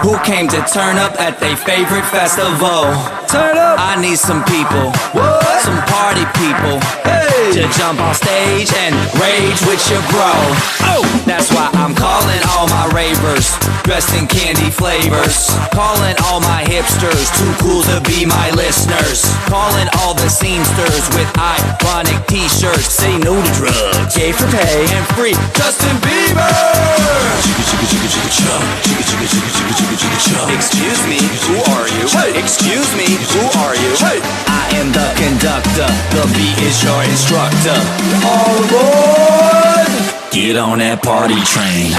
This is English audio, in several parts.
who came to turn up at their favorite festival. Turn up! I need some people, what? Some party people, hey, to jump on stage and rage with your bro. Oh, that's why I'm calling all my ravers, dressed in candy flavors. Calling all my hipsters, too cool to be my listeners. Calling all the scenesters with ironic t-shirts. Say no to drugs, yay for pay, and free Justin Bieber. Excuse me, who are you? Excuse me, who are you? I am the conductor, the beat is your instructor. All aboard! Get on that party train.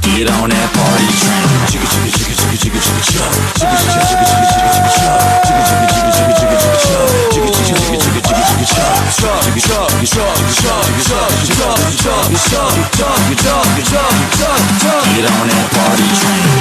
Get on that party train. Chicka chicka chicka chicka chicka chicka chug. Chicka chicka chicka chicka chicka chicka chug. Chicka chicka chicka chicka chicka chicka chug. Chicka chicka chicka chicka chicka chicka chug. Chug chug chug chug chug chug chug chug. Get on that party train.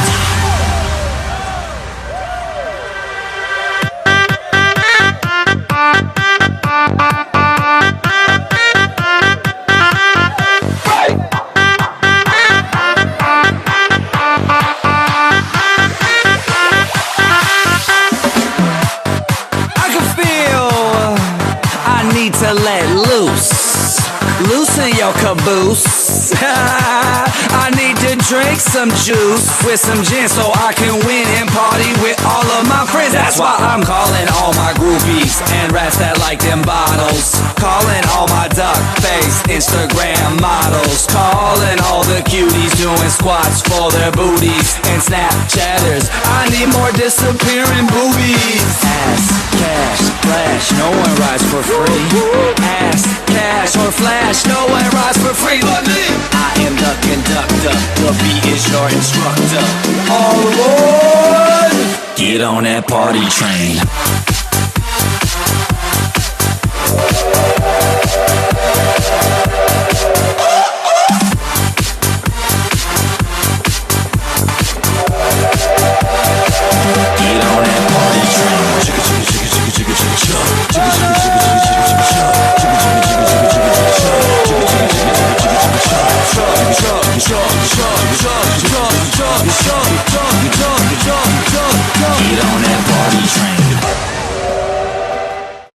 To let loose, loosen your caboose. I need to drink some juice with some gin so I can win and party with all of my friends. That's why I'm calling all my groupies and rats that like them bottles. Calling all my duck face Instagram models. Calling all the cuties doing squats for their booties and Snapchatters. I need more disappearing boobies. Ass, cash, flash, no one rides for free. Ass, cash, or flash, no one rides for free but me. I am the conductor, the beat is your instructor. All aboard! Get on that party train.